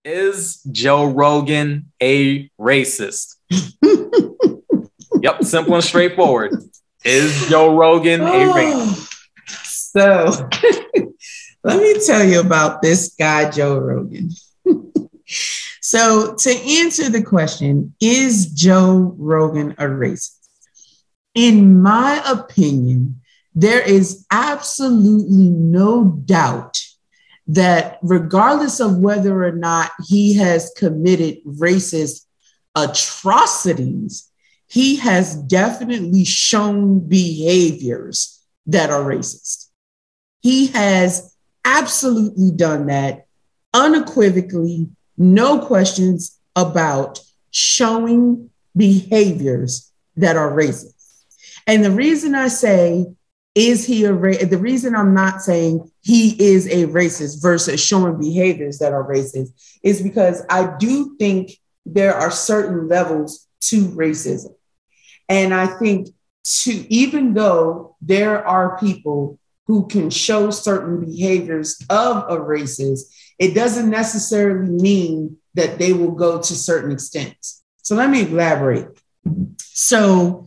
Is Joe Rogan a racist? Yep, simple and straightforward. Is Joe Rogan a racist? So let me tell you about this guy, Joe Rogan. So to answer the question, is Joe Rogan a racist? In my opinion, there is absolutely no doubt that regardless of whether or not he has committed racist atrocities, he has definitely shown behaviors that are racist. He has absolutely done that unequivocally, no questions about showing behaviors that are racist. And the reason I say, is he the reason I'm not saying he is a racist versus showing behaviors that are racist is because I do think there are certain levels to racism. And I think even though there are people who can show certain behaviors of a racist, it doesn't necessarily mean that they will go to certain extents. So let me elaborate. So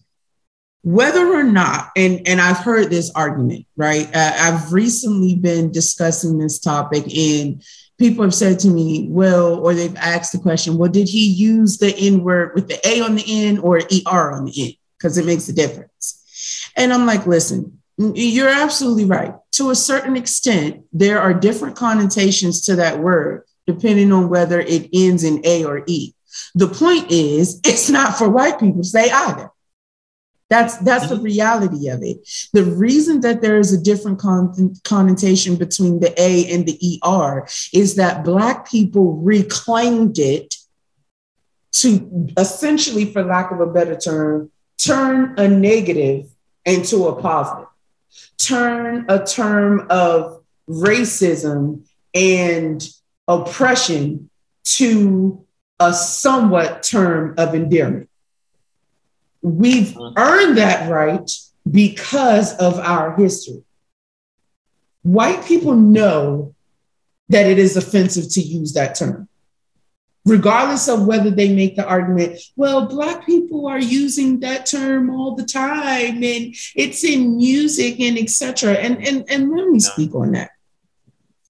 whether or not, and I've heard this argument, right? I've recently been discussing this topic and people have said to me, well, or they've asked the question, well, did he use the N-word with the A on the end or ER on the end? Because it makes a difference. And I'm like, listen, you're absolutely right. To a certain extent, there are different connotations to that word, depending on whether it ends in A or E. The point is, it's not for white people to say either. That's the reality of it. The reason that there is a different connotation between the A and the ER is that Black people reclaimed it to essentially, for lack of a better term, turn a negative into a positive, turn a term of racism and oppression to a somewhat term of endearment. We've earned that right because of our history. White people know that it is offensive to use that term, regardless of whether they make the argument, well, Black people are using that term all the time and it's in music and etc. And let me speak on that.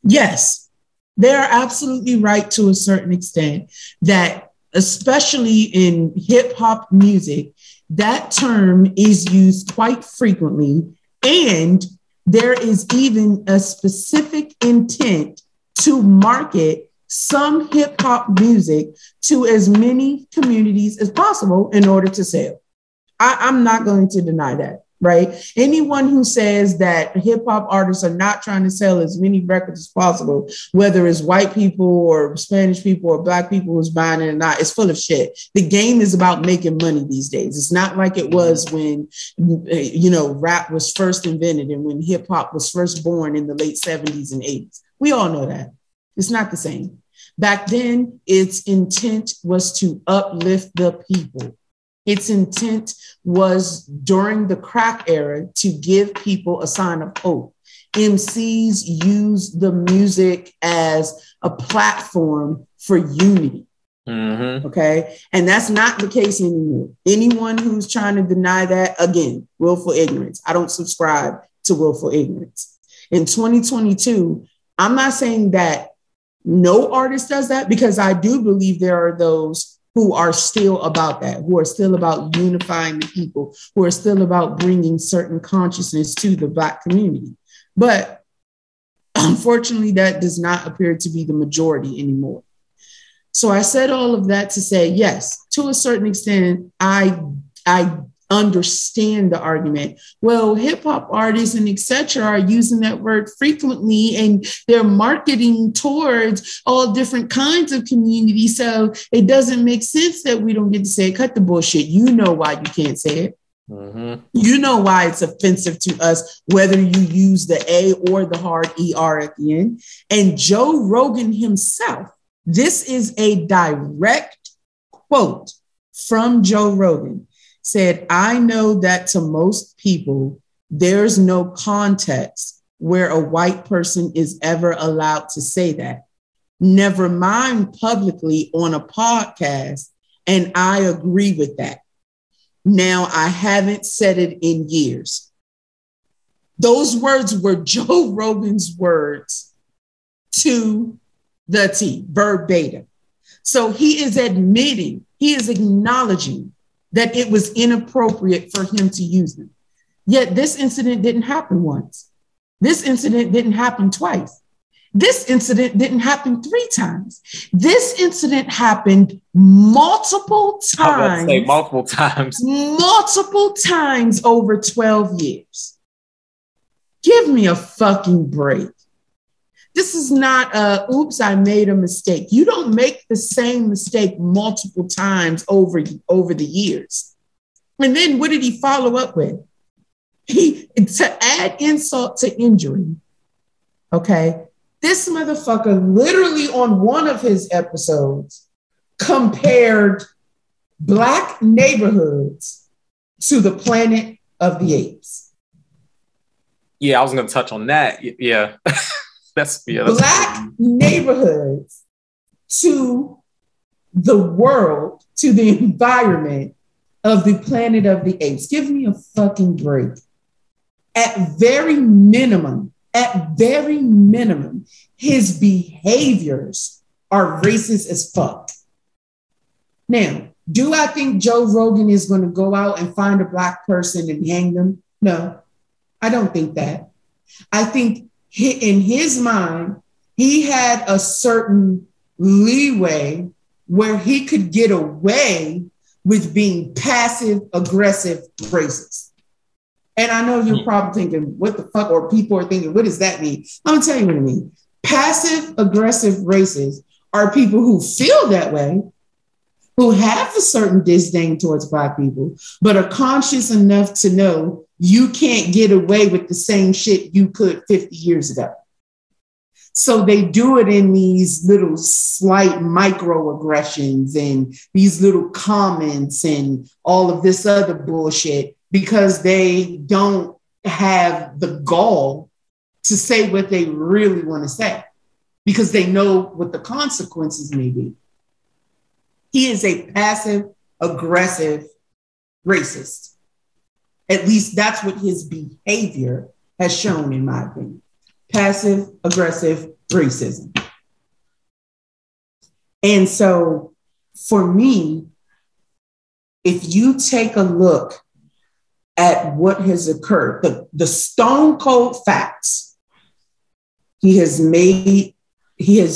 Yes, they are absolutely right to a certain extent that, especially in hip hop music, that term is used quite frequently, and there is even a specific intent to market some hip hop music to as many communities as possible in order to sell. I'm not going to deny that, right? Anyone who says that hip hop artists are not trying to sell as many records as possible, whether it's white people or Spanish people or Black people who's buying it or not, is full of shit. The game is about making money these days. It's not like it was when, rap was first invented and when hip hop was first born in the late 70s and 80s. We all know that. It's not the same. Back then, its intent was to uplift the people. Its intent was during the crack era to give people a sign of hope. MCs used the music as a platform for unity. Mm-hmm. Okay. And that's not the case anymore. Anyone who's trying to deny that, again, willful ignorance. I don't subscribe to willful ignorance. In 2022, I'm not saying that no artist does that, because I do believe there are those who are still about that, who are still about unifying the people, who are still about bringing certain consciousness to the Black community. But unfortunately, that does not appear to be the majority anymore. So I said all of that to say, yes, to a certain extent, I understand the argument. Well, hip hop artists and etc. are using that word frequently and they're marketing towards all different kinds of communities. So it doesn't make sense that we don't get to say it. Cut the bullshit. You know why you can't say it. Mm-hmm. You know why it's offensive to us, whether you use the A or the hard ER at the end. And Joe Rogan himself, this is a direct quote from Joe Rogan, said, I know that to most people, there's no context where a white person is ever allowed to say that. never mind publicly on a podcast. And I agree with that. Now, I haven't said it in years. Those words were Joe Rogan's words to the T, verbatim. So he is admitting, he is acknowledging that it was inappropriate for him to use them. Yet this incident didn't happen once. This incident didn't happen twice. This incident didn't happen 3 times. This incident happened multiple times. Multiple times. Multiple times over 12 years. Give me a fucking break. This is not oops, I made a mistake. You don't make the same mistake multiple times over the years. And then what did he follow up with? To add insult to injury, okay? This motherfucker literally on one of his episodes compared Black neighborhoods to the Planet of the Apes. Yeah, I was going to touch on that. Yeah. That's Black neighborhoods to the world, to the environment of the Planet of the Apes. Give me a fucking break. At very minimum, his behaviors are racist as fuck. Now, do I think Joe Rogan is going to go out and find a Black person and hang them? No, I don't think that. I think in his mind, he had a certain leeway where he could get away with being passive, aggressive, racist. And I know you're probably thinking, what the fuck? Or people are thinking, what does that mean? I'm gonna tell you what it means. Passive, aggressive racists are people who feel that way, who have a certain disdain towards Black people, but are conscious enough to know you can't get away with the same shit you could 50 years ago. So they do it in these little slight microaggressions and these little comments and all of this other bullshit because they don't have the gall to say what they really want to say because they know what the consequences may be. He is a passive, aggressive racist. At least that's what his behavior has shown, in my opinion. Passive, aggressive racism. And so for me, if you take a look at what has occurred, the stone cold facts, he has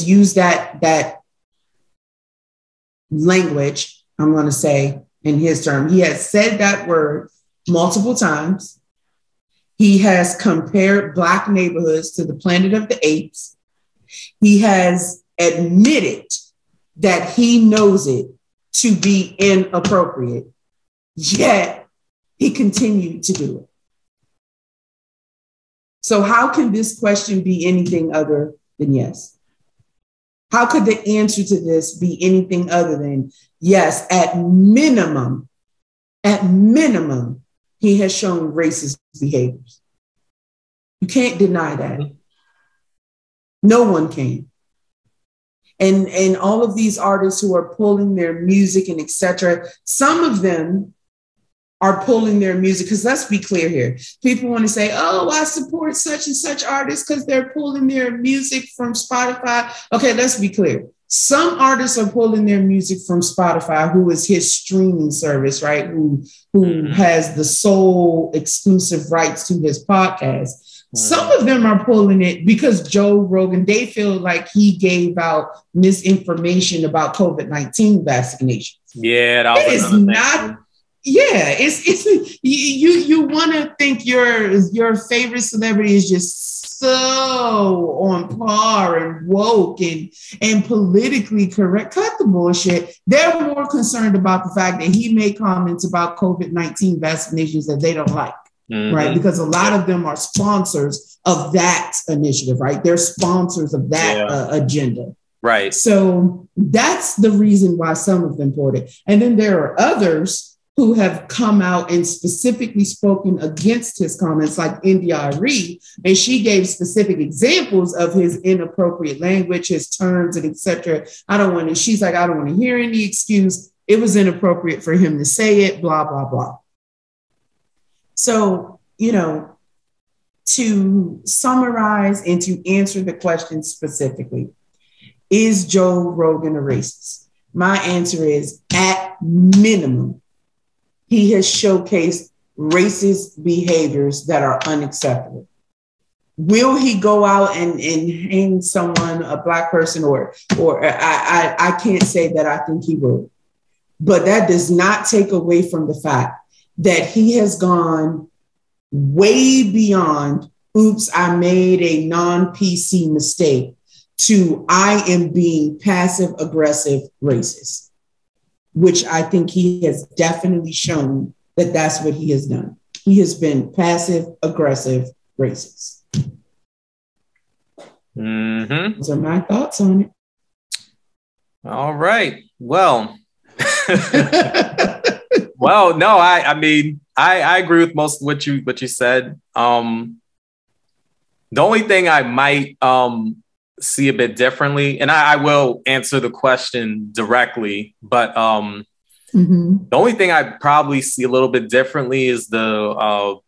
used that language, I'm going to say in his term, he has said that word multiple times. He has compared Black neighborhoods to the Planet of the Apes. He has admitted that he knows it to be inappropriate, yet he continued to do it. So how can this question be anything other than yes? How could the answer to this be anything other than yes? At minimum, he has shown racist behaviors. You can't deny that. No one can. And all of these artists who are pulling their music and etc., some of them are pulling their music, because let's be clear here. People want to say, oh, I support such and such artists because they're pulling their music from Spotify. Okay, let's be clear. Some artists are pulling their music from Spotify, who is his streaming service, right? Who has the sole exclusive rights to his podcast. Some of them are pulling it because Joe Rogan, they feel like he gave out misinformation about COVID-19 vaccinations. Yeah, that was it is not. Thing. Yeah, it's you want to think your favorite celebrity is just so on par and woke and politically correct. Cut the bullshit. They're more concerned about the fact that he made comments about COVID-19 vaccinations that they don't like. Mm-hmm. Right, because a lot of them are sponsors of that initiative, right? They're sponsors of that agenda. Right. So that's the reason why some of them poured it. And then there are others who have come out and specifically spoken against his comments, like India Arie, and she gave specific examples of his inappropriate language, his terms, and etc. She's like, I don't want to hear any excuse. It was inappropriate for him to say it, blah, blah, blah. So, to summarize and to answer the question specifically, is Joe Rogan a racist? My answer is, at minimum, he has showcased racist behaviors that are unacceptable. Will he go out and hang someone, a Black person, or I can't say that I think he will. But that does not take away from the fact that he has gone way beyond, oops, I made a non-PC mistake, to I am being passive aggressive racist, which I think he has definitely shown that that's what he has done. He has been passive aggressive racist. Mm-hmm. Those are my thoughts on it. All right. Well, well, no, I mean, I agree with most of what you said. The only thing I might see a bit differently, and I will answer the question directly, but the only thing I probably see a little bit differently is I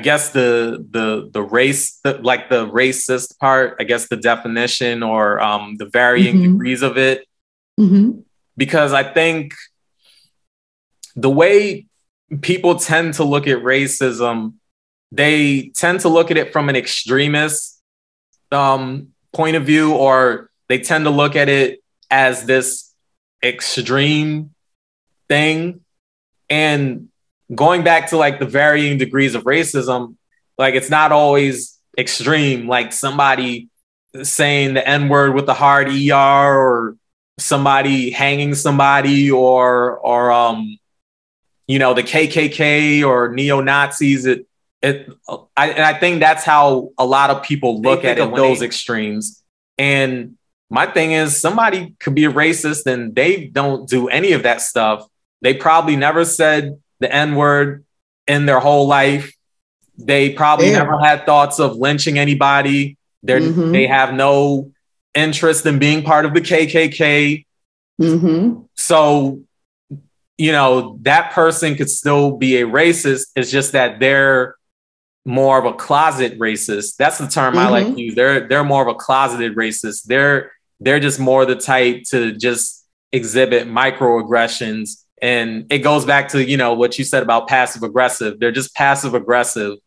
guess the race, like the racist part, I guess the definition or the varying degrees of it. Because I think the way people tend to look at racism, they tend to look at it from an extremist point of view, or they tend to look at it as this extreme thing. And going back to like the varying degrees of racism, like it's not always extreme, like somebody saying the N-word with the hard ER, or somebody hanging somebody, or the KKK or neo-Nazis. I think that's how a lot of people look at it, those extremes. And my thing is, somebody could be a racist and they don't do any of that stuff. They probably never said the N-word in their whole life. They probably never had thoughts of lynching anybody. They have no interest in being part of the KKK. So, that person could still be a racist. It's just that they're more of a closet racist. That's the term I like to use. They're more of a closeted racist. They're just more the type to just exhibit microaggressions. And it goes back to, what you said about passive aggressive. They're just passive aggressive.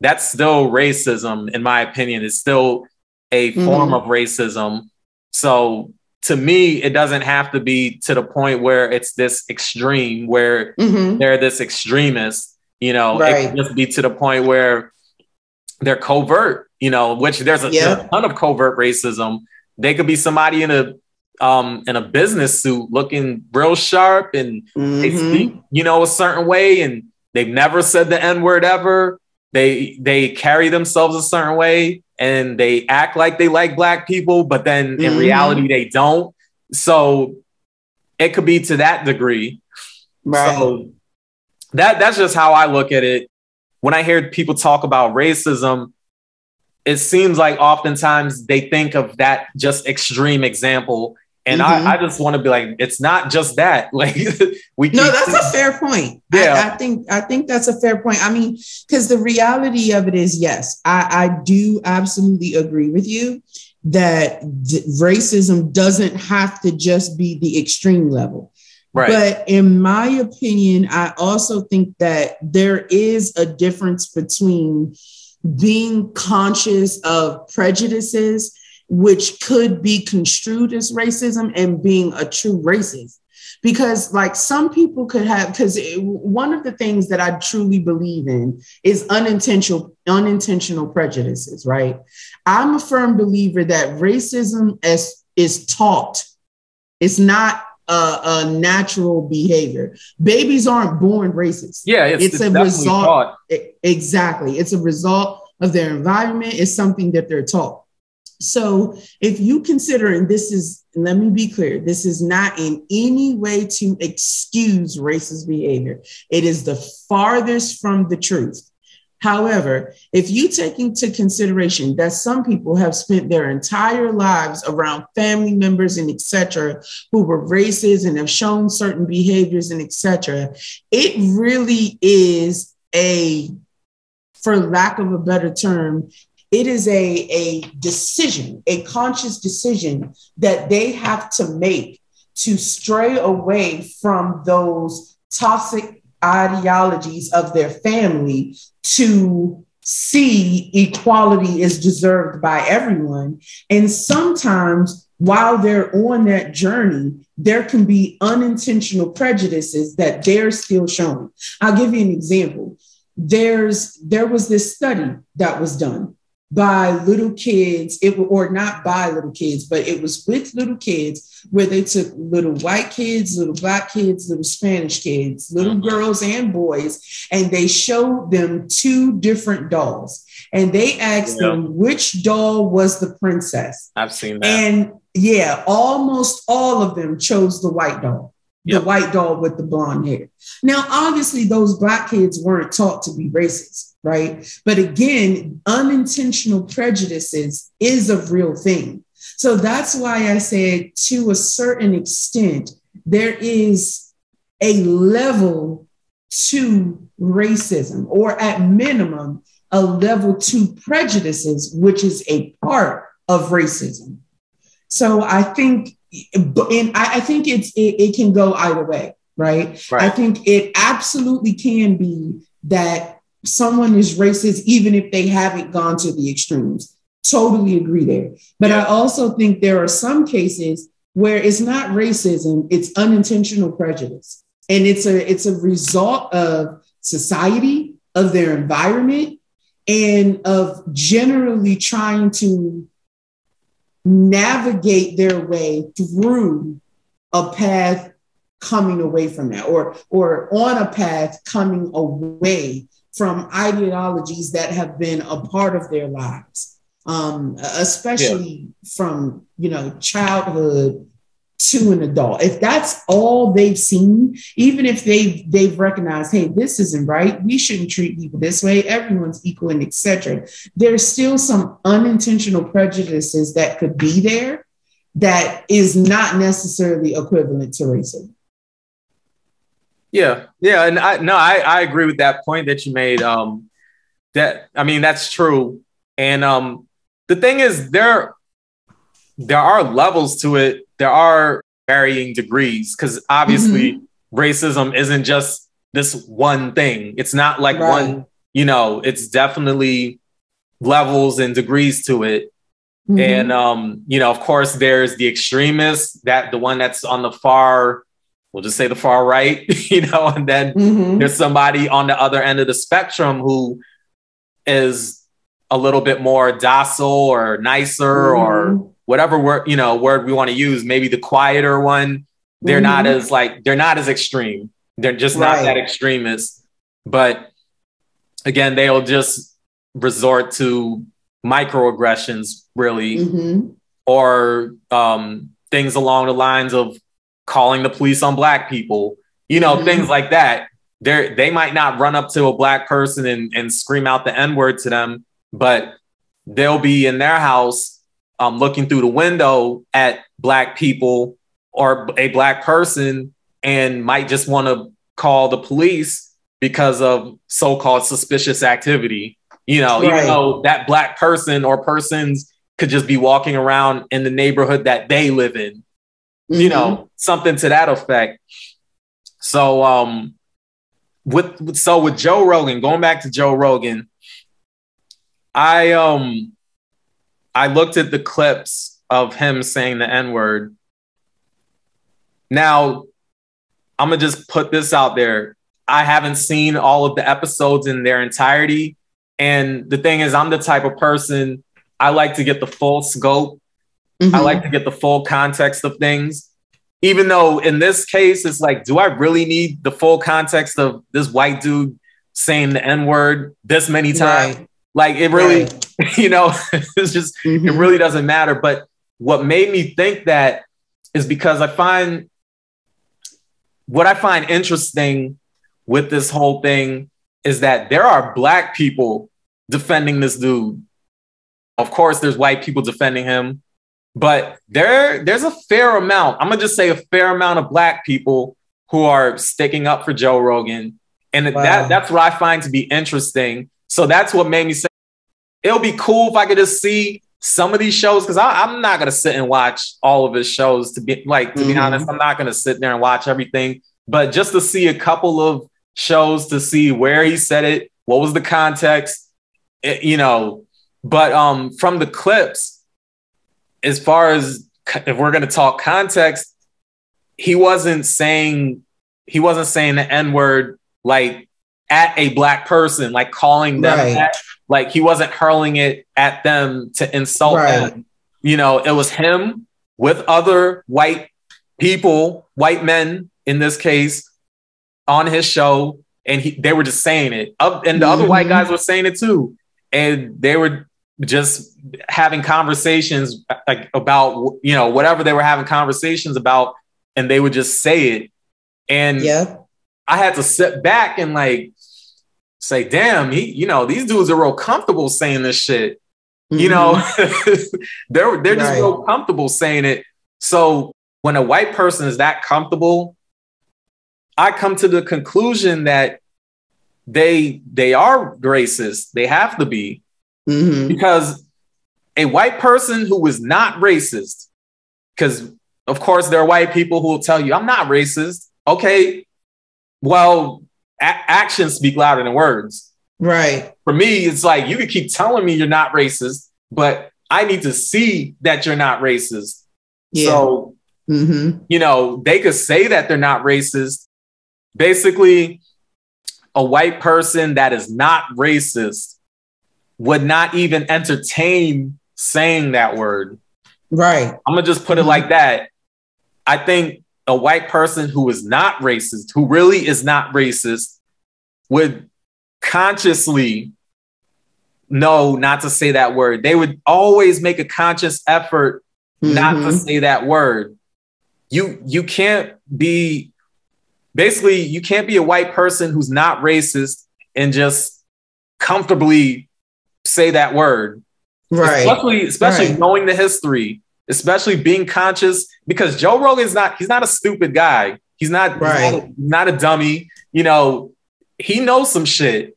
That's still racism, in my opinion. It's still a form of racism. So to me, it doesn't have to be to the point where it's this extreme, where they're this extremist. It can just be to the point where they're covert, which there's a ton of covert racism. They could be somebody in a business suit looking real sharp, and they speak, a certain way, and they've never said the N-word ever. They carry themselves a certain way, and they act like they like Black people, but then in reality they don't. So it could be to that degree. Right. So that's just how I look at it. When I hear people talk about racism, it seems like oftentimes they think of that just extreme example. And I just want to be like, it's not just that. Like that's a fair point. Yeah. I think that's a fair point. I mean, because the reality of it is, yes, I do absolutely agree with you that racism doesn't have to just be the extreme level. Right. But in my opinion, I also think that there is a difference between being conscious of prejudices, which could be construed as racism, and being a true racist. Because like some people could have, because one of the things that I truly believe in is unintentional prejudices, right? I'm a firm believer that racism is taught. It's not a natural behavior. Babies aren't born racist. Yeah, it's a result. Taught. Exactly. It's a result of their environment. It's something that they're taught. So if you consider, and this is, let me be clear, this is not in any way to excuse racist behavior. It is the farthest from the truth. However, if you take into consideration that some people have spent their entire lives around family members and et cetera, who were racist and have shown certain behaviors and et cetera, it really is for lack of a better term, it is a decision, a conscious decision that they have to make to stray away from those toxic ideologies of their family to see equality is deserved by everyone. And sometimes while they're on that journey, there can be unintentional prejudices that they're still showing. I'll give you an example. There was this study that was done by little kids, or not by little kids, but it was with little kids, where they took little white kids, little black kids, little Spanish kids, little girls and boys, and they showed them two different dolls. And they asked them which doll was the princess. I've seen that. And yeah, almost all of them chose the white doll. The white doll with the blonde hair. Now, obviously, those black kids weren't taught to be racist, right? But again, unintentional prejudices is a real thing. So that's why I said, to a certain extent, there is a level to racism, or at minimum, a level to prejudices, which is a part of racism. So I think, and I think it can go either way, right? I think it absolutely can be that someone is racist even if they haven't gone to the extremes. Totally agree there. But I also think there are some cases where it's not racism, it's unintentional prejudice. And it's a result of society, of their environment, and of generally trying to navigate their way through a path coming away from that, or on a path coming away from ideologies that have been a part of their lives, especially from, childhood to an adult. If that's all they've seen, even if they've recognized, hey, this isn't right, we shouldn't treat people this way, everyone's equal, and etc., there's still some unintentional prejudices that could be there that is not necessarily equivalent to racism. Yeah, and I agree with that point that you made. That's true. And the thing is, there are levels to it. There are varying degrees, because obviously racism isn't just this one thing. It's not like one, it's definitely levels and degrees to it. And, of course, there's the extremists, the one that's on the far, we'll just say the far right, and then there's somebody on the other end of the spectrum who is a little bit more docile or nicer or whatever word we want to use, maybe the quieter one. They're not as extreme. They're just not that extremist. But again, they'll just resort to microaggressions, really, or things along the lines of calling the police on Black people, things like that. They might not run up to a Black person and scream out the N-word to them, but they'll be in their house looking through the window at Black people or a Black person and might just want to call the police because of so-called suspicious activity. Even though that Black person or persons could just be walking around in the neighborhood that they live in, something to that effect. So, with Joe Rogan, going back to Joe Rogan, I looked at the clips of him saying the N-word. Now, I'm gonna just put this out there. I haven't seen all of the episodes in their entirety. And the thing is, I'm the type of person, I like to get the full scope. I like to get the full context of things. Even though in this case, it's like, do I really need the full context of this white dude saying the N-word this many times? Like it really, you know, it's just, it really doesn't matter. But what made me think that is because what I find interesting with this whole thing is that there are Black people defending this dude. Of course, there's white people defending him, but there's a fair amount. I'm gonna just say a fair amount of Black people who are sticking up for Joe Rogan. And that's what I find to be interesting. So that's what made me say it'll be cool if I could just see some of these shows, because I'm not gonna sit and watch all of his shows. To be honest, I'm not gonna sit there and watch everything. But just to see a couple of shows to see where he said it, what was the context, you know. But from the clips, as far as if we're gonna talk context, he wasn't saying the N-word like at a Black person, like calling them that. Like he wasn't hurling it at them to insult them. You know, it was him with other white people, white men in this case, on his show, and they were just saying it. And the other white guys were saying it too. And they were just having conversations about, you know, whatever they were having conversations about, and they would just say it. And I had to sit back and like say, damn, you know, these dudes are real comfortable saying this shit. You know, they're just real comfortable saying it. So when a white person is that comfortable, I come to the conclusion that they are racist. They have to be. Because a white person who is not racist, because of course there are white people who will tell you, I'm not racist. Okay, well, actions speak louder than words. Right. For me, it's like, you can keep telling me you're not racist, but I need to see that you're not racist. So, you know, they could say that they're not racist. Basically, a white person that is not racist would not even entertain saying that word. Right. I'm gonna just put it like that. I think a white person who is not racist, who really is not racist, would consciously know not to say that word. They would always make a conscious effort not to say that word. You can't be a white person who's not racist and just comfortably say that word. Right. Especially knowing the history, especially being conscious, because Joe Rogan he's not a stupid guy. He's not a dummy. You know, he knows some shit.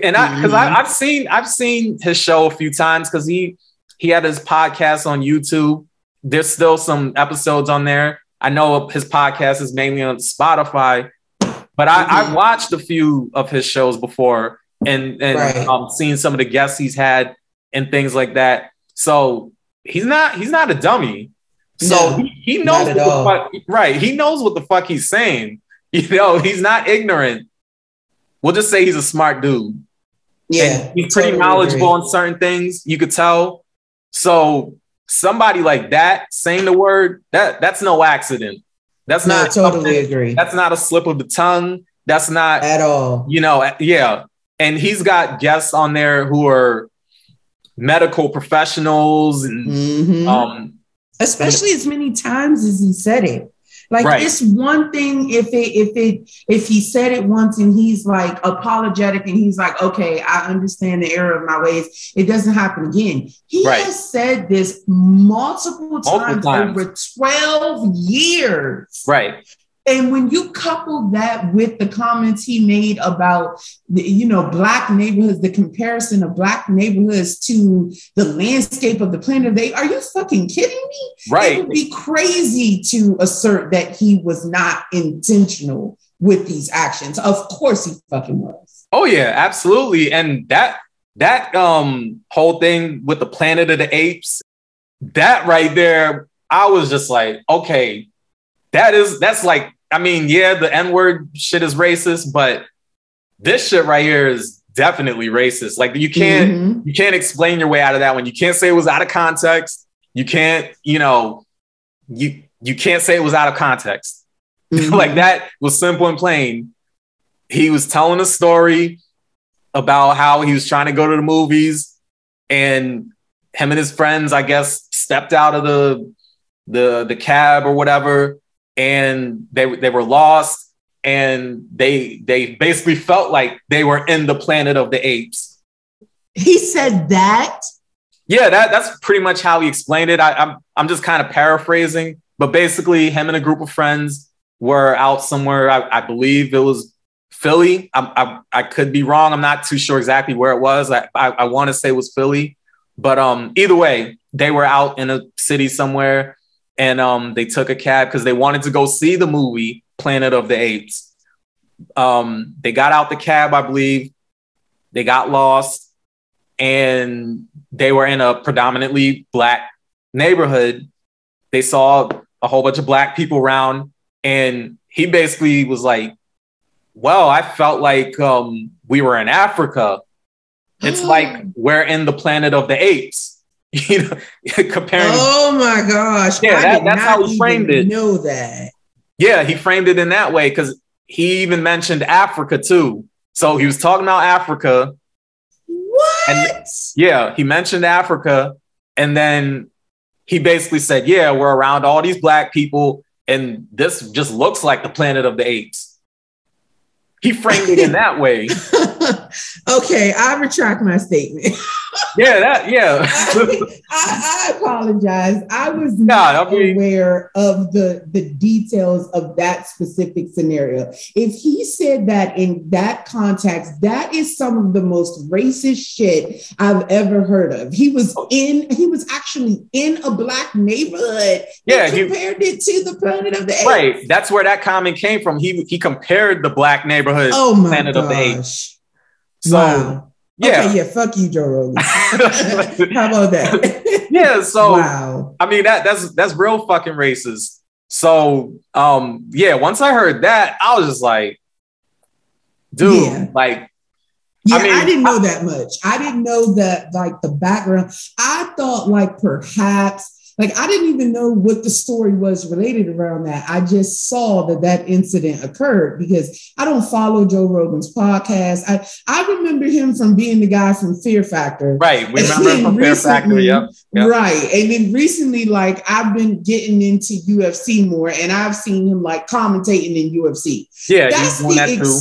And I've seen his show a few times, because he had his podcast on YouTube. There's still some episodes on there. I know his podcast is mainly on Spotify, but I've watched a few of his shows before and seen some of the guests he's had and things like that. So he's not a dummy. So he knows what the fuck, he knows what the fuck he's saying. You know, he's not ignorant. We'll just say he's a smart dude. Yeah. And he's pretty knowledgeable on certain things, you could tell. So somebody like that saying the word, that's no accident. That's not totally agree. That's not a slip of the tongue. That's not at all. You know, yeah. And he's got guests on there who are medical professionals, and especially as many times as he said it. Like it's one thing if he said it once and he's like apologetic and he's like, okay, I understand the error of my ways. It doesn't happen again. He has said this multiple times over 12 years. Right. And when you couple that with the comments he made about, Black neighborhoods, the comparison of Black neighborhoods to the landscape of the planet, are you fucking kidding me? Right. It would be crazy to assert that he was not intentional with these actions. Of course he fucking was. Oh yeah, absolutely. And that whole thing with the Planet of the Apes, that right there, I was just like, okay, that's like, I mean, yeah, the N-word shit is racist, but this shit right here is definitely racist. Like you can't explain your way out of that one. You can't say it was out of context. You can't, you can't say it was out of context. Like that was simple and plain. He was telling a story. about how he was trying to go to the movies, and him and his friends, I guess, stepped out of the cab or whatever, and they were lost, and they basically felt like they were in the Planet of the Apes. He said that? Yeah, that's pretty much how he explained it. I'm just kind of paraphrasing, but basically him and a group of friends were out somewhere. I believe it was Philly. I could be wrong. I'm not too sure exactly where it was. I want to say it was Philly, but either way, they were out in a city somewhere, and they took a cab because they wanted to go see the movie Planet of the Apes. They got out the cab, I believe. They got lost, and they were in a predominantly Black neighborhood. They saw a whole bunch of Black people around, and he basically was like, well, I felt like we were in Africa. It's like we're in the Planet of the Apes. You know, comparing. Oh my gosh! Yeah, that's how he framed it. Know that? Yeah, he framed it in that way because he even mentioned Africa too. So he was talking about Africa. What? And, yeah, he mentioned Africa, and then he basically said, "Yeah, we're around all these Black people, and this just looks like the Planet of the Apes." He framed it in that way. Okay, I retract my statement. I apologize. I was not aware of the details of that specific scenario. If he said that in that context, that is some of the most racist shit I've ever heard of. He was actually in a Black neighborhood. Yeah, he compared it to the Planet of the Apes. Right. That's where that comment came from. He compared the Black neighborhood to the Planet of the Apes. So, wow. Yeah. Okay, yeah, fuck you, Joe Rogan. How about that? Yeah, so wow. I mean that's real fucking racist. So yeah, once I heard that, I was just like, dude, like I didn't know that much. I didn't know that, like, the background. I thought, like, perhaps, like, I didn't even know what the story was related around that. I just saw that incident occurred because I don't follow Joe Rogan's podcast. I remember him from being the guy from Fear Factor. Right. We remember him from Fear Factor. Yep. Right. And then recently, like, I've been getting into UFC more, and I've seen him, like, commentating in UFC. Yeah, he's won that too.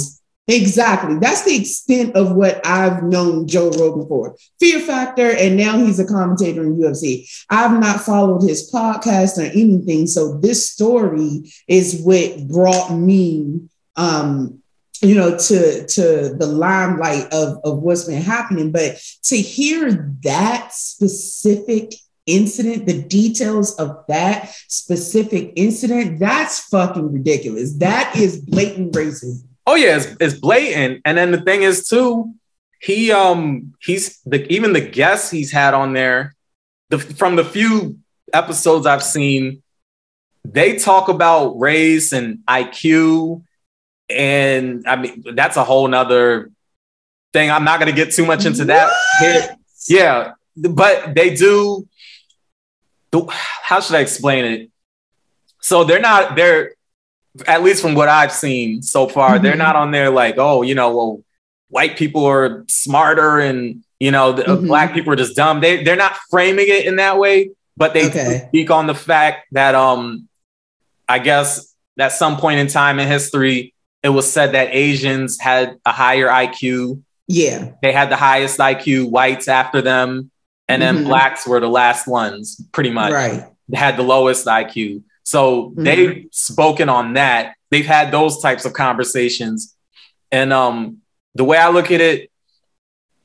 Exactly. That's the extent of what I've known Joe Rogan for. Fear Factor, and now he's a commentator in UFC. I've not followed his podcast or anything. So this story is what brought me, to the limelight of what's been happening. But to hear that specific incident, the details of that specific incident, that's fucking ridiculous. That is blatant racism. Oh yeah, it's blatant. And then the thing is too, even the guests he's had on there, from the few episodes I've seen, they talk about race and IQ, and I mean that's a whole nother thing. I'm not going to get too much into that. Yeah, but they do. How should I explain it? So they're at least from what I've seen so far, they're not on there like, oh, well, white people are smarter and, Black people are just dumb. They're not framing it in that way, but they speak on the fact that, I guess at some point in time in history, it was said that Asians had a higher IQ. Yeah. They had the highest IQ, whites after them. And then Blacks were the last ones, pretty much. Right. They had the lowest IQ. So they've spoken on that. They've had those types of conversations. And the way I look at it,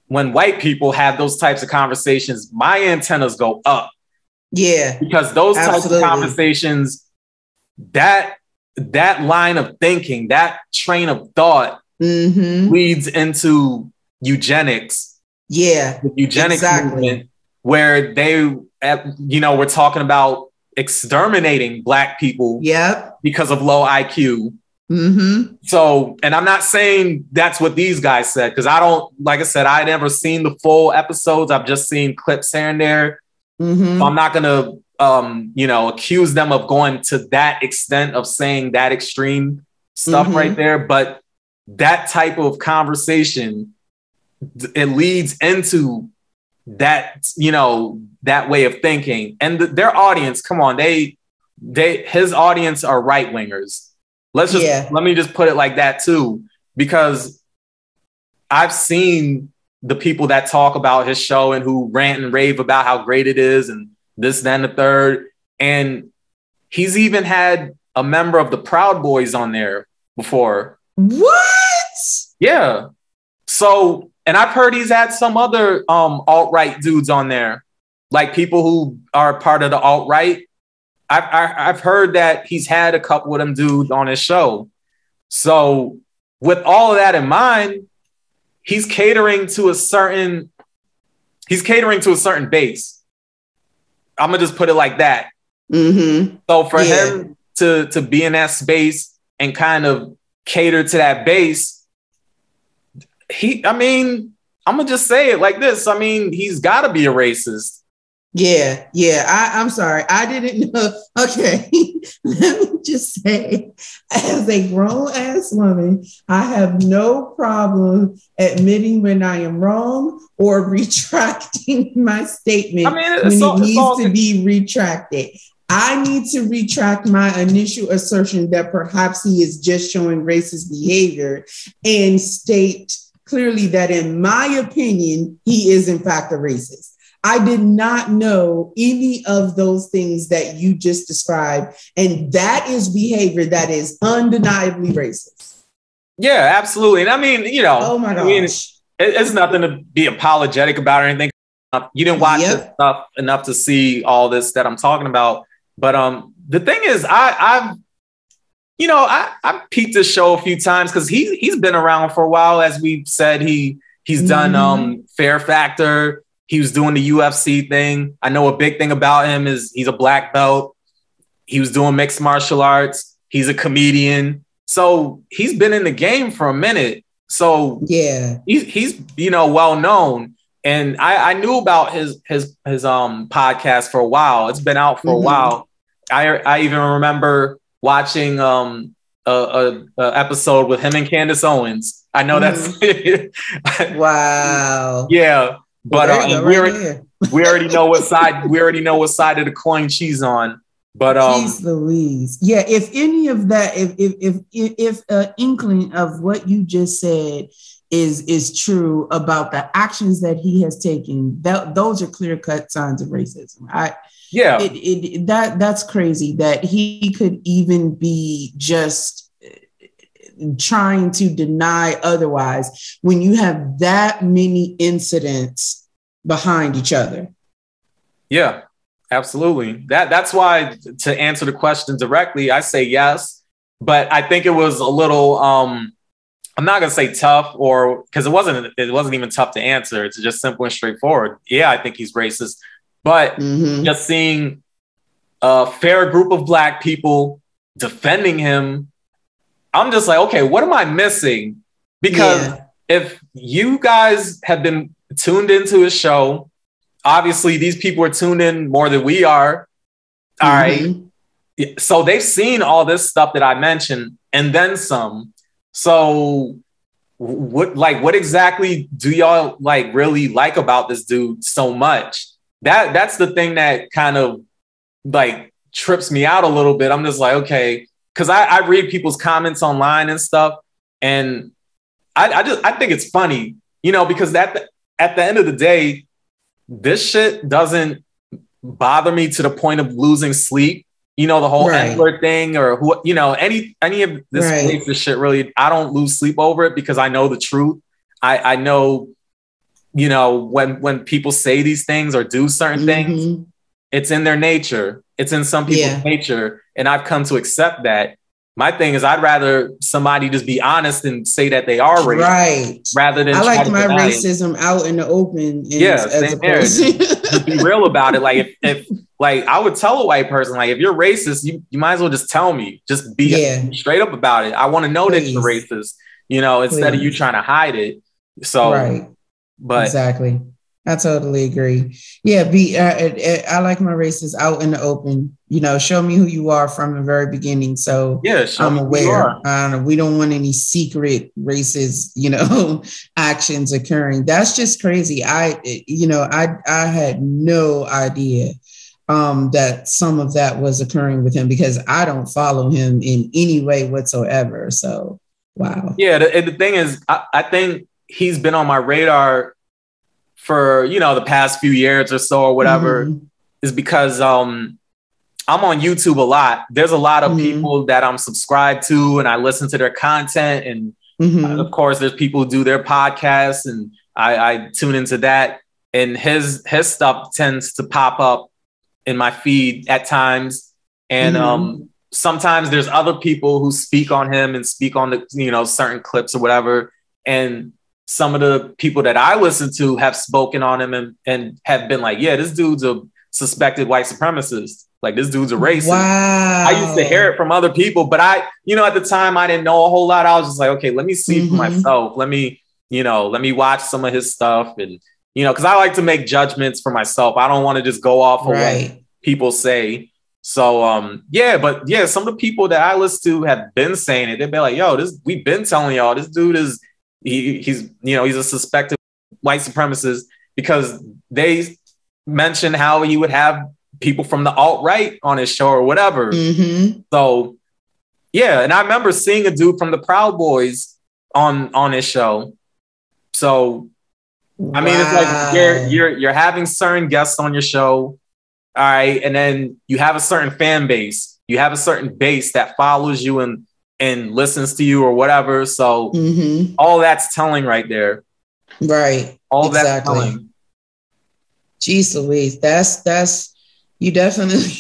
when white people have those types of conversations, my antennas go up. Yeah. Because those types of conversations, that line of thinking, that train of thought leads into eugenics. Yeah. The eugenics movement, where we're talking about exterminating Black people because of low IQ. So, and I'm not saying that's what these guys said, because like I said, I never seen the full episodes. I've just seen clips here and there. So I'm not going to, accuse them of going to that extent of saying that extreme stuff right there. But that type of conversation, it leads into that, that way of thinking. And their audience, come on, his audience are right wingers. Let me just put it like that too, because I've seen the people that talk about his show and who rant and rave about how great it is and this, that, and the third. And he's even had a member of the Proud Boys on there before. What? Yeah. So, and I've heard he's had some other alt-right dudes on there, like people who are part of the alt-right. I've heard that he's had a couple of them dudes on his show. So with all of that in mind, he's catering to a certain base. I'm gonna just put it like that. Mm-hmm. So for him to be in that space and kind of cater to that base, I'm gonna just say it like this. I mean, he's got to be a racist. Yeah. I'm sorry. I didn't know. Okay. Let me just say, as a grown ass woman, I have no problem admitting when I am wrong or retracting my statement when it needs to be retracted. I need to retract my initial assertion that perhaps he is just showing racist behavior and state clearly that, in my opinion, he is in fact a racist. I did not know any of those things that you just described. And that is behavior that is undeniably racist. Yeah, absolutely. And I mean, oh my gosh. It's nothing to be apologetic about or anything. You didn't watch this stuff enough to see all this that I'm talking about. But the thing is, I've peeped this show a few times because he's been around for a while. As we've said, he's done Fear Factor. He was doing the UFC thing. I know a big thing about him is he's a black belt. He was doing mixed martial arts. He's a comedian. So he's been in the game for a minute. So he's well known. And I knew about his podcast for a while. It's been out for a while. I even remember watching a episode with him and Candace Owens. I know that's wow. Yeah. But we already know what side of the coin she's on. But Jeez Louise. Yeah, if any of that, if an inkling of what you just said is true about the actions that he has taken, those are clear-cut signs of racism. That's crazy that he could even be just trying to deny otherwise when you have that many incidents behind each other. Yeah, absolutely. That's why, to answer the question directly, I say yes. But I think it was a little I'm not gonna say tough, or because it wasn't even tough to answer. It's just simple and straightforward. Yeah, I think he's racist. But just seeing a fair group of black people defending him, I'm just like, okay, what am I missing? Because if you guys have been tuned into his show, obviously these people are tuned in more than we are. All right. So they've seen all this stuff that I mentioned and then some. So what exactly do y'all really like about this dude so much? That's the thing that kind of trips me out a little bit. I'm just like, okay, because I read people's comments online and stuff, and I think it's funny, because at the end of the day, this shit doesn't bother me to the point of losing sleep. The whole N-word thing, or any of this racist shit. Really, I don't lose sleep over it because I know the truth. I know, when people say these things or do certain things, it's in their nature. It's in some people's nature. And I've come to accept that. My thing is, I'd rather somebody just be honest and say that they are racist, rather than I like my racism out in the open. Same here. Just be real about it. If I would tell a white person, if you're racist, you might as well just tell me. Just be straight up about it. I want to know that you're racist. Instead of you trying to hide it. So, but exactly. I totally agree. Yeah, I like my races out in the open. You know, show me who you are from the very beginning, so Yeah, show I'm me who you aware. are. We don't want any secret racist, actions occurring. That's just crazy. I had no idea that some of that was occurring with him because I don't follow him in any way whatsoever. So, wow. Yeah, the thing is, I think he's been on my radar for the past few years or so or whatever, Mm-hmm. is because I'm on YouTube a lot. There's a lot of Mm-hmm. people that I'm subscribed to and I listen to their content. And of Mm-hmm. course, there's people who do their podcasts and I tune into that. And his stuff tends to pop up in my feed at times. And Mm-hmm. sometimes there's other people who speak on him and speak on the certain clips or whatever. And some of the people that I listen to have spoken on him and have been like, yeah, this dude's a suspected white supremacist. Like, this dude's a racist. I used to hear Wow. it from other people, but at the time I didn't know a whole lot. I was just like, okay, let me see for Mm-hmm. myself. Let me watch some of his stuff. And, because I like to make judgments for myself. I don't want to just go off of what Right. people say. So, but some of the people that I listen to have been saying it. They've been like, yo, we've been telling y'all, this dude he's a suspected white supremacist, because they mentioned how he would have people from the alt-right on his show or whatever. Mm-hmm. So yeah, and I remember seeing a dude from the Proud Boys on his show. So I mean, it's like Wow. you're having certain guests on your show, all right, and then you have a certain fan base. You have a certain base that follows you and listens to you or whatever. So Mm-hmm. all that's telling right there. Right. All that's Exactly. telling. Jeez Louise, that's you definitely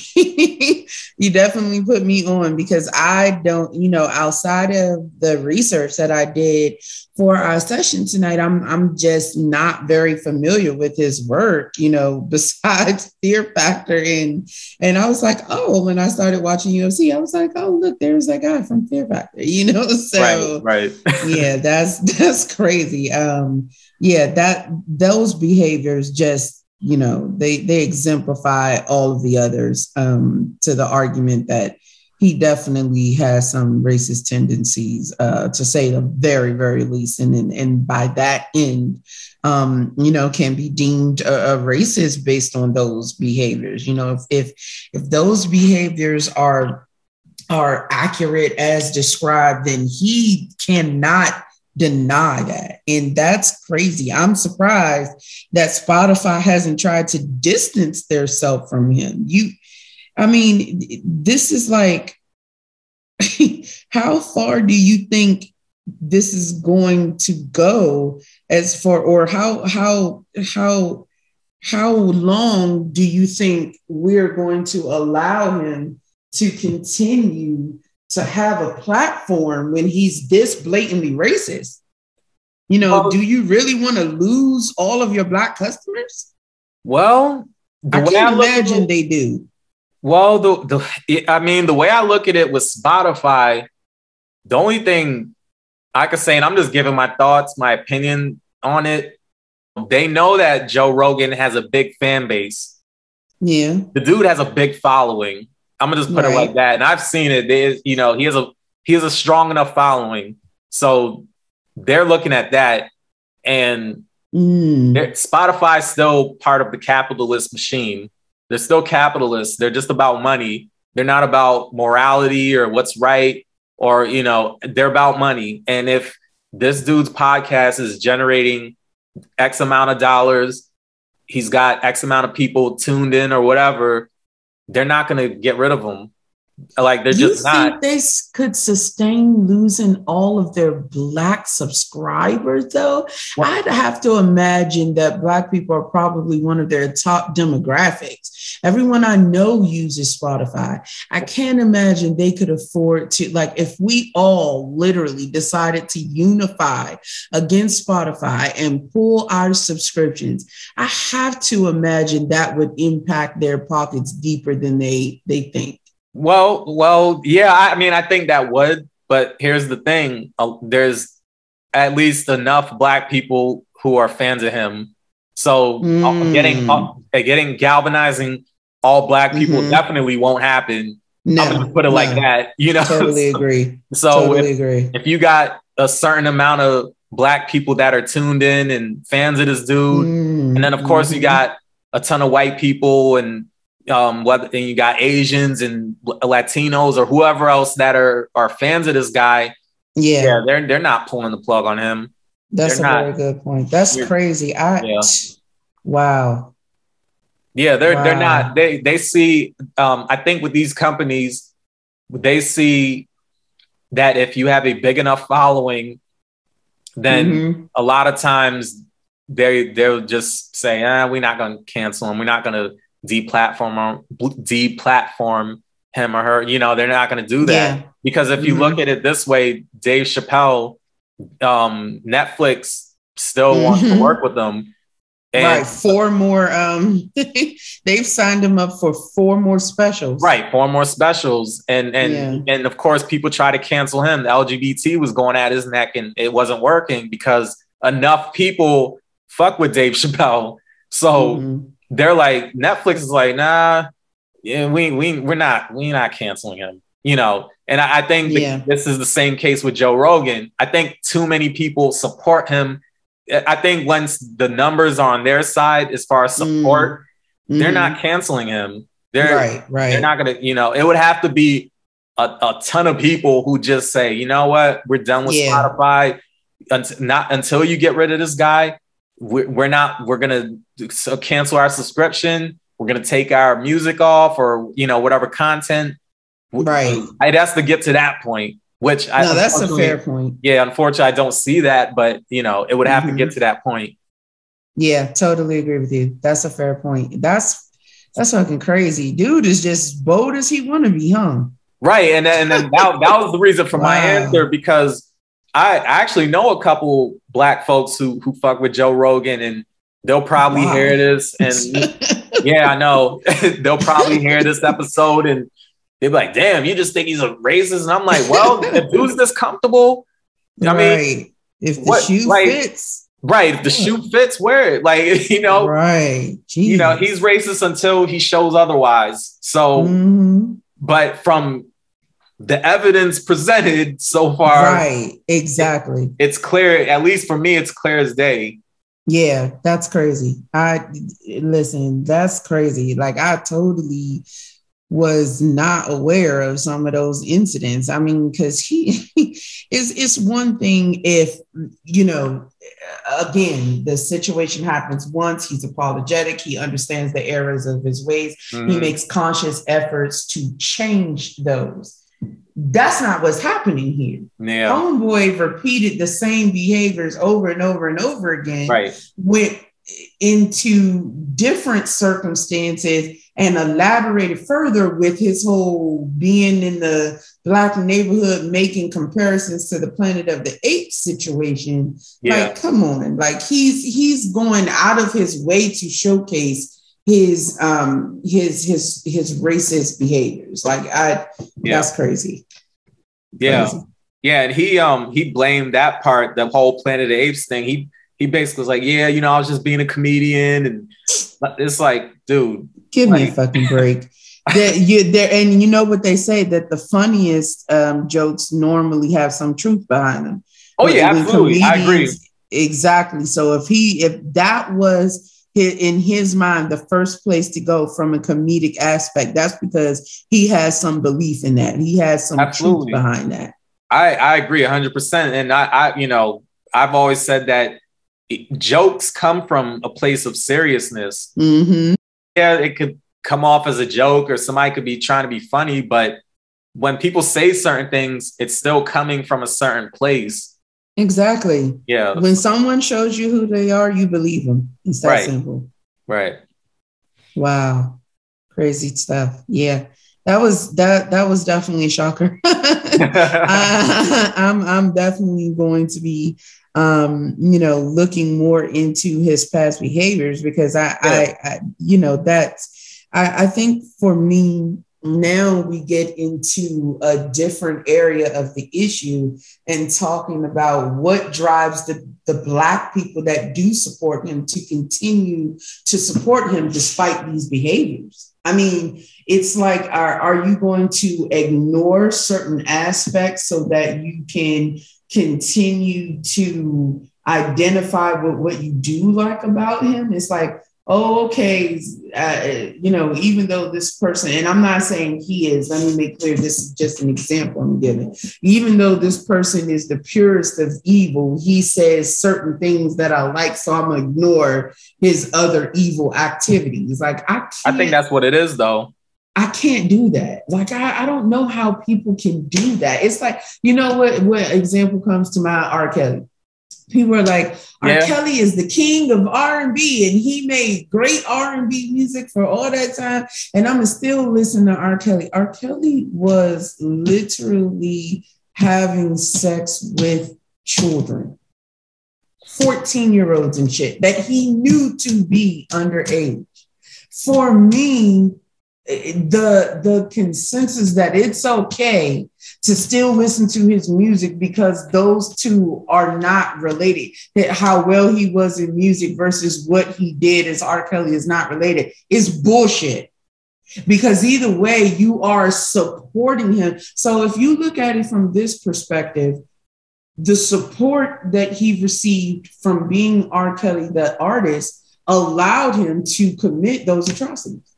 you definitely put me on because I don't, outside of the research that I did for our session tonight, I'm just not very familiar with his work, besides Fear Factor and I was like, oh, when I started watching UFC, I was like, oh, look, there's that guy from Fear Factor, Right, so right. yeah, that's crazy. Yeah, that those behaviors just they exemplify all of the others to the argument that he definitely has some racist tendencies, to say the very, very least, and by that end, can be deemed a racist based on those behaviors. If those behaviors are accurate as described, then he cannot deny that. And that's crazy. I'm surprised that Spotify hasn't tried to distance themselves from him. This is like, how far do you think this is going to go as for, or how long do you think we're going to allow him to continue to have a platform when he's this blatantly racist? Do you really want to lose all of your Black customers? Well, the I way can't I look at imagine it, they do. well, the way I look at it with Spotify, the only thing I could say, and I'm just giving my thoughts, my opinion on it. They know that Joe Rogan has a big fan base. Yeah. The dude has a big following. I'm gonna just put it like Right. that. And I've seen it. He has a strong enough following. So they're looking at that, and Spotify's still part of the capitalist machine. They're still capitalists. They're just about money. They're not about morality or what's right, or they're about money. And if this dude's podcast is generating X amount of dollars, he's got X amount of people tuned in or whatever, they're not going to get rid of him. Like, they're You just think not. they could sustain losing all of their Black subscribers, though? I'd have to imagine that Black people are probably one of their top demographics. Everyone I know uses Spotify. I can't imagine they could afford to, like, if we all literally decided to unify against Spotify and pull our subscriptions, I have to imagine that would impact their pockets deeper than they think. Yeah. I think that would, but here's the thing: there's at least enough Black people who are fans of him So getting galvanizing all black people definitely won't happen. No, I'm gonna put it like that, you know. Totally agree. So totally agree. If you got a certain amount of black people that are tuned in and fans of this dude, and then of course you got a ton of white people and and you got Asians and Latinos or whoever else that are fans of this guy. Yeah, they're not pulling the plug on him. That's very good point. That's crazy. Wow. Yeah, they're not. They see. I think with these companies, they see that if you have a big enough following, then a lot of times they'll just say, we're not going to cancel him. We're not going to deplatform him or her. You know, they're not going to do that because if you look at it this way, Dave Chappelle, Netflix still wants to work with them. And, right, 4 more. They've signed him up for 4 more specials. Right, 4 more specials, and of course, people try to cancel him. The LGBT was going at his neck, and it wasn't working because enough people fuck with Dave Chappelle. So they're like, Netflix is like, nah, yeah, we're not canceling him. You know, and I think this is the same case with Joe Rogan. I think too many people support him. I think once the numbers are on their side as far as support, they're not canceling him. They're not gonna, you know, it would have to be a ton of people who just say, you know what, we're done with Spotify. Not until you get rid of this guy, we're gonna cancel our subscription. We're gonna take our music off or, you know, whatever content. Right. It has to get to that point. Which that's a fair point. Yeah, unfortunately, I don't see that, but you know, it would have to get to that point. Yeah, totally agree with you. That's a fair point. That's fucking crazy. Dude is just bold as he want to be, huh? Right, and then that was the reason for my answer, because I actually know a couple black folks who fuck with Joe Rogan, and they'll probably hear this, and yeah, I know they'll probably hear this episode and. They're like, damn, you just think he's a racist? And I'm like, well, if dude's this comfortable, I mean, if the shoe fits. Right, if the shoe fits, wear it. Like, you know, right. Jeez. You know, he's racist until he shows otherwise. So, but from the evidence presented so far. Right, exactly. It's clear, at least for me, it's clear as day. Yeah, that's crazy. Listen, that's crazy. Like, I totally was not aware of some of those incidents. I mean, because it's one thing if, you know, again, the situation happens once, he's apologetic, he understands the errors of his ways, he makes conscious efforts to change those. That's not what's happening here. Yeah. Homeboy repeated the same behaviors over and over and over again. Right. Went into different circumstances and elaborated further with his whole being in the Black neighborhood, making comparisons to the Planet of the Apes situation. Yeah. Like, come on. Like, he's going out of his way to showcase his racist behaviors. Like, that's crazy. Yeah. Crazy. Yeah. And he blamed that part, the whole Planet of the Apes thing. He basically was like, yeah, you know, I was just being a comedian. And it's like, dude, give me a fucking break. And you know what they say, that the funniest jokes normally have some truth behind them. Oh, yeah, absolutely. I agree. Exactly. So if that was in his mind the first place to go from a comedic aspect, that's because he has some belief in that. He has some truth behind that. I agree 100%. And I you know, I've always said that jokes come from a place of seriousness. Yeah, it could come off as a joke or somebody could be trying to be funny, but when people say certain things, it's still coming from a certain place. Exactly. Yeah. When someone shows you who they are, you believe them. It's that simple. Right. Wow. Crazy stuff. Yeah. That was definitely a shocker. I'm definitely going to be you know, looking more into his past behaviors, because I you know, I think for me now we get into a different area of the issue and talking about what drives the Black people that do support him to continue to support him despite these behaviors. I mean, it's like, are you going to ignore certain aspects so that you can continue to identify with what you do like about him? It's like, oh, okay, even though this person, and I'm not saying he is, let me make clear, this is just an example I'm giving. Even though this person is the purest of evil, he says certain things that I like, so I'm gonna ignore his other evil activities. Like, I think that's what it is, though. I can't do that. Like, I don't know how people can do that. It's like, you know what example comes to mind? R. Kelly. People are like, R. Kelly is the king of R&B, and he made great R&B music for all that time. And I'm still listening to R. Kelly. R. Kelly was literally having sex with children, 14-year-olds and shit that he knew to be underage. For me, the consensus that it's okay to still listen to his music because those two are not related, that how well he was in music versus what he did as R. Kelly is not related, is bullshit. Because either way, you are supporting him. So if you look at it from this perspective, the support that he received from being R. Kelly, the artist, allowed him to commit those atrocities.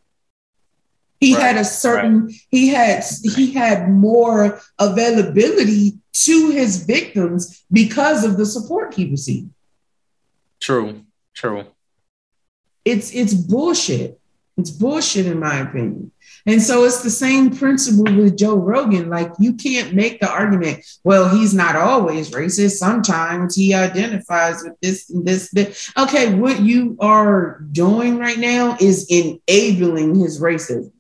He had a certain, he had more availability to his victims because of the support he received. True. It's bullshit. It's bullshit in my opinion. And so it's the same principle with Joe Rogan. Like, you can't make the argument, well, he's not always racist. Sometimes he identifies with this and this. Okay, what you are doing right now is enabling his racism.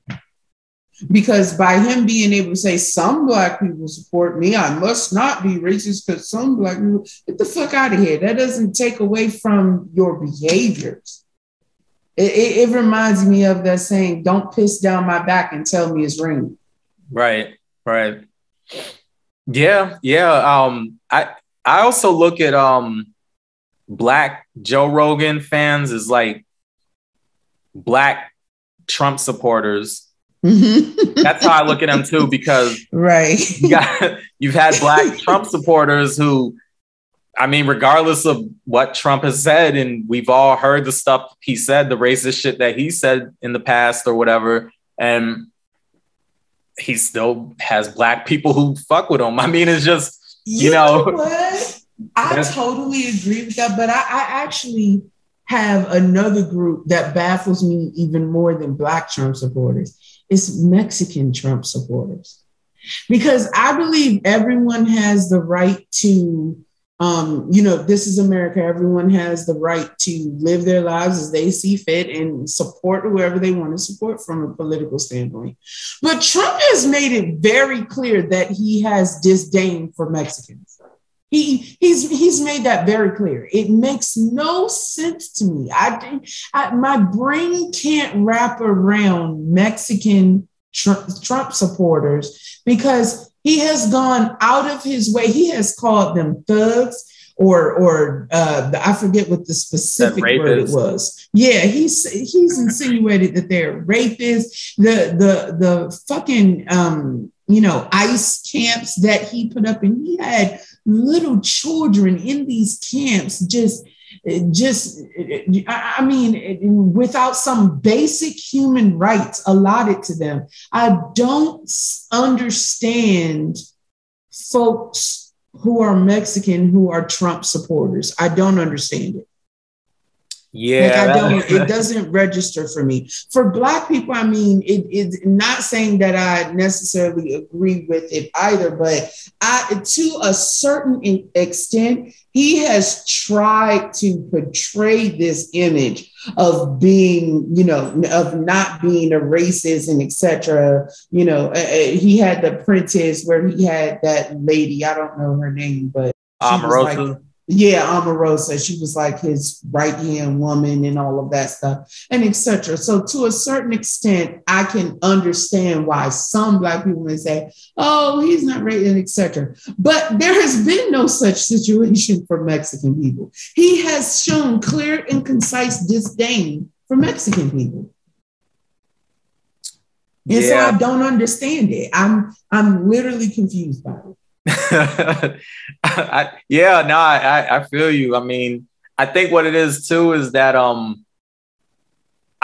Because by him being able to say, some Black people support me, I must not be racist because some Black people, get the fuck out of here. That doesn't take away from your behaviors. It reminds me of that saying, don't piss down my back and tell me it's raining. Right. Yeah. I also look at Black Joe Rogan fans as like Black Trump supporters. That's how I look at them too, because you've had Black Trump supporters who, I mean, regardless of what Trump has said, and we've all heard the stuff he said, the racist shit that he said in the past or whatever, and he still has Black people who fuck with him. I mean, it's just, you know what? I totally agree with that, but I actually have another group that baffles me even more than Black Trump supporters. It's Mexican Trump supporters. Because I believe everyone has the right to, this is America. Everyone has the right to live their lives as they see fit and support whoever they want to support from a political standpoint. But Trump has made it very clear that he has disdain for Mexicans. He's made that very clear. It makes no sense to me. My brain can't wrap around Mexican Trump supporters because he has gone out of his way. He has called them thugs or I forget what the specific word it was. Yeah, he's insinuated that they're rapists. The fucking ICE camps that he put up, and he had little children in these camps without some basic human rights allotted to them. I don't understand folks who are Mexican who are Trump supporters. I don't understand it. Yeah, it doesn't register for me. For Black people, I mean, it's not saying that I necessarily agree with it either, but to a certain extent, he has tried to portray this image of being, of not being a racist and etc. He had The Apprentice where he had that lady, I don't know her name, but Omarosa. Yeah, Omarosa. She was like his right-hand woman and all of that stuff, and etc. So to a certain extent, I can understand why some Black people may say, oh, he's not racist, etc. But there has been no such situation for Mexican people. He has shown clear and concise disdain for Mexican people. And so I don't understand it. I'm literally confused by it. I feel you. I mean, I think what it is too is that I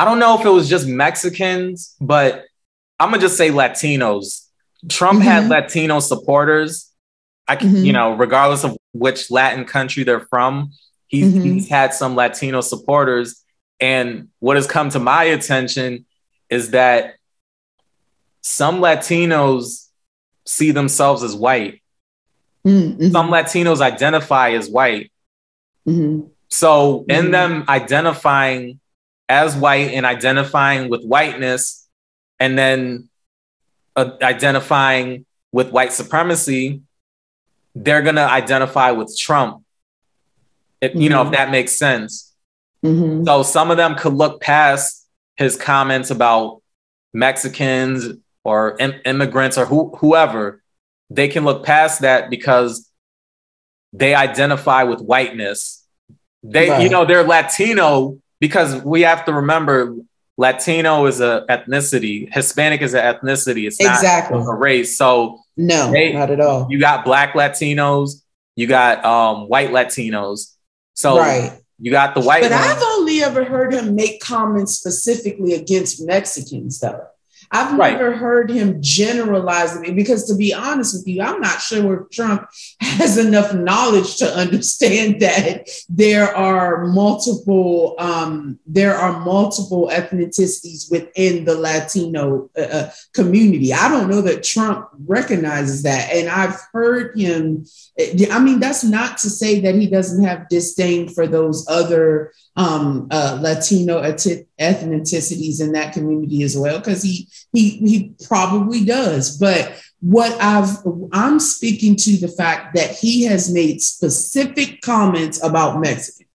don't know if it was just Mexicans, but I'm gonna just say Latinos. Trump had Latino supporters. Regardless of which Latin country they're from, he's had some Latino supporters. And what has come to my attention is that some Latinos see themselves as white. Some Latinos identify as white. So in them identifying as white and identifying with whiteness, and then identifying with white supremacy, they're going to identify with Trump. If that makes sense. So some of them could look past his comments about Mexicans or immigrants or whoever. They can look past that because they identify with whiteness. They're Latino because we have to remember Latino is an ethnicity. Hispanic is an ethnicity. It's not a race. So no, not at all. You got Black Latinos, you got white Latinos. So you got the white. But I've only ever heard him make comments specifically against Mexicans, though. I've never heard him generalize it because, to be honest with you, I'm not sure if Trump has enough knowledge to understand that there are multiple ethnicities within the Latino community. I don't know that Trump recognizes that, and I've heard him. I mean, that's not to say that he doesn't have disdain for those other Latino ethnicities in that community as well, because he probably does. But I'm speaking to the fact that he has made specific comments about Mexicans.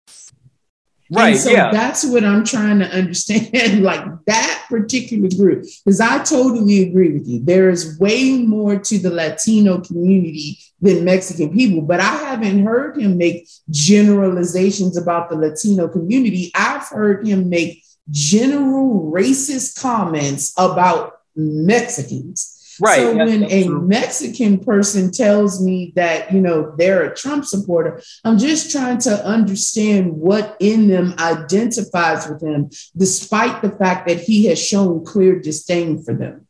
Right. And so that's what I'm trying to understand, like that particular group, because I totally agree with you. There is way more to the Latino community than Mexican people, but I haven't heard him make generalizations about the Latino community. I've heard him make general racist comments about Mexicans. Right. So when a Mexican person tells me that, they're a Trump supporter, I'm just trying to understand what in them identifies with him, despite the fact that he has shown clear disdain for them.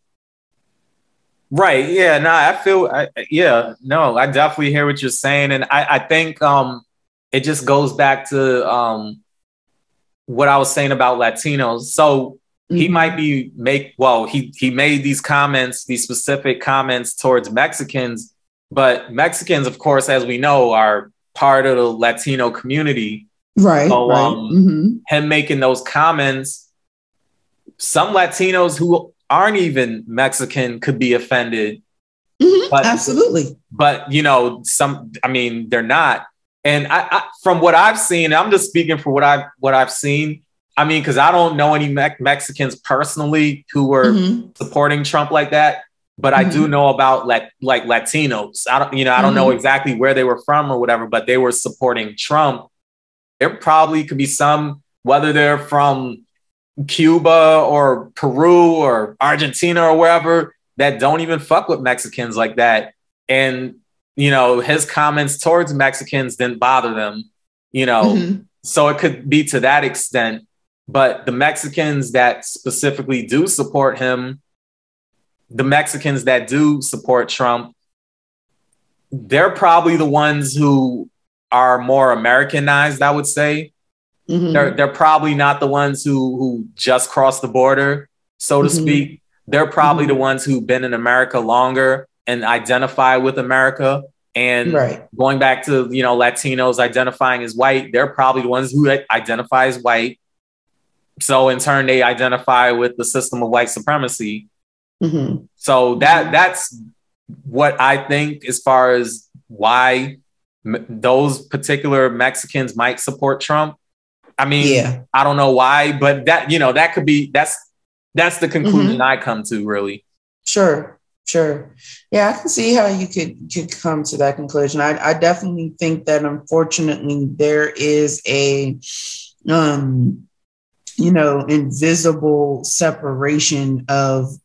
Right. Yeah. No, I definitely hear what you're saying. And I think it just goes back to what I was saying about Latinos. So he might be he made these comments, these specific comments towards Mexicans, but Mexicans, of course, as we know, are part of the Latino community. Right. So him making those comments, some Latinos who aren't even Mexican could be offended. But, absolutely. But, they're not. And I from what I've seen, I'm just speaking for what I've seen. I mean, because I don't know any Mexicans personally who were supporting Trump like that, but I do know about like Latinos. I don't know exactly where they were from or whatever, but they were supporting Trump. There probably could be some, whether they're from Cuba or Peru or Argentina or wherever, that don't even fuck with Mexicans like that. And, his comments towards Mexicans didn't bother them, so it could be to that extent. But the Mexicans that specifically do support him, the Mexicans that do support Trump, they're probably the ones who are more Americanized, I would say. They're probably not the ones who just crossed the border, so to speak. They're probably the ones who've been in America longer and identify with America. And going back to, Latinos identifying as white, they're probably the ones who identify as white. So in turn, they identify with the system of white supremacy. So that's what I think as far as why those particular Mexicans might support Trump. I mean, Yeah. I don't know why, but that, you know, that could be, that's the conclusion I come to, really. Sure. Yeah, I can see how you could come to that conclusion. I definitely think that unfortunately there is a invisible separation of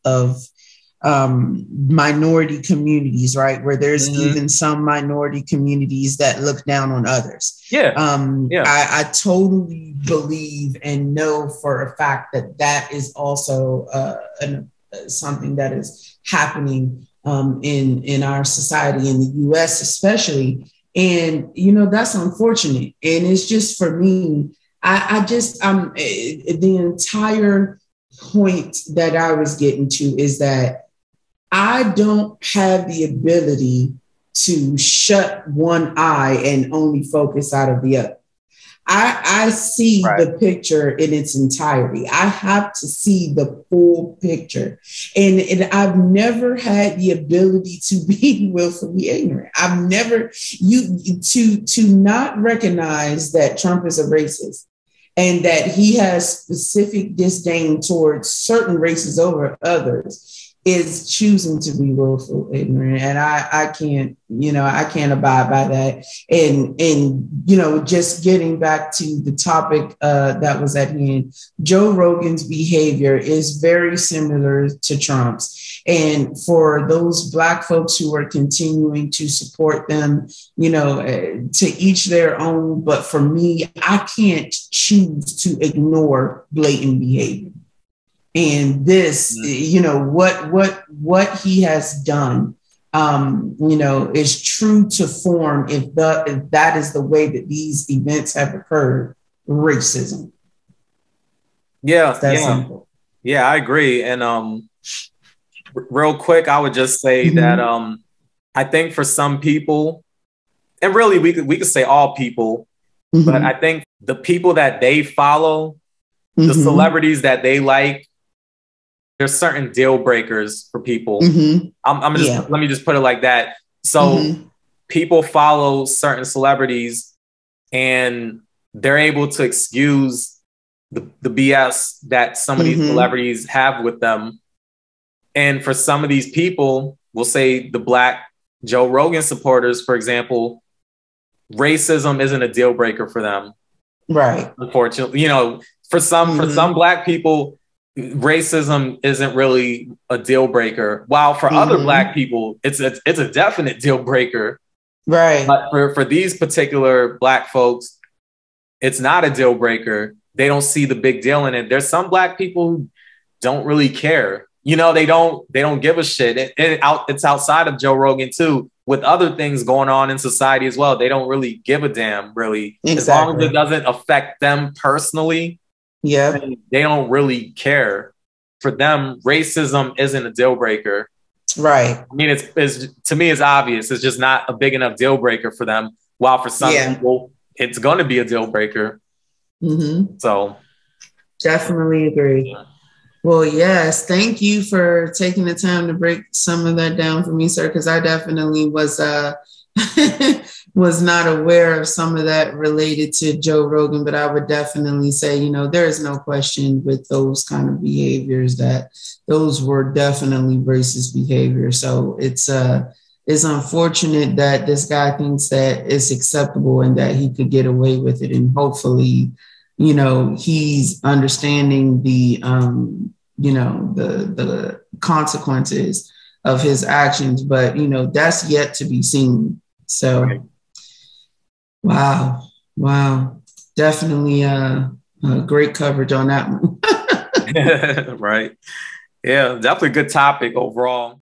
minority communities, right? Where there's even some minority communities that look down on others. I totally believe and know for a fact that is also something that is happening in our society, in the US especially. And, that's unfortunate. And it's just, for me, the entire point that I was getting to is that I don't have the ability to shut one eye and only focus out of the other. I see the picture in its entirety. I have to see the full picture. And I've never had the ability to be willfully ignorant. I've never, to not recognize that Trump is a racist and that he has specific disdain towards certain races over others is choosing to be willful ignorant. And I can't abide by that. And just getting back to the topic that was at hand, Joe Rogan's behavior is very similar to Trump's. And for those Black folks who are continuing to support them, to each their own. But for me, I can't choose to ignore blatant behavior. And this, what he has done, is true to form. If that is the way that these events have occurred, racism. Yeah, simple. Yeah, I agree. And real quick, I would just say that I think for some people, and really we could say all people, but I think the people that they follow, the celebrities that they like, there's certain deal breakers for people. Let me just put it like that. So people follow certain celebrities and they're able to excuse the BS that some of these celebrities have with them. And for some of these people, we'll say the Black Joe Rogan supporters, for example, racism isn't a deal breaker for them. Right. Unfortunately, for some Black people, racism isn't really a deal breaker, while for other Black people, it's a definite deal breaker. Right. But for these particular Black folks, it's not a deal breaker. They don't see the big deal in it. There's some Black people who don't really care. They don't give a shit. It's outside of Joe Rogan too, with other things going on in society as well. They don't really give a damn, really. Exactly. As long as it doesn't affect them personally. Yeah, they don't really care. For them, racism isn't a deal breaker. Right. I mean, it's to me, it's obvious. It's just not a big enough deal breaker for them. While for some people, it's going to be a deal breaker. So, definitely agree. Well, yes, thank you for taking the time to break some of that down for me, sir, because I definitely was was not aware of some of that related to Joe Rogan, but I would definitely say, there is no question with those kind of behaviors that those were definitely racist behavior. So it's unfortunate that this guy thinks that it's acceptable and that he could get away with it. And hopefully, he's understanding the consequences of his actions, but that's yet to be seen. So, right. Wow, definitely great coverage on that one. Right. Yeah, definitely a good topic overall.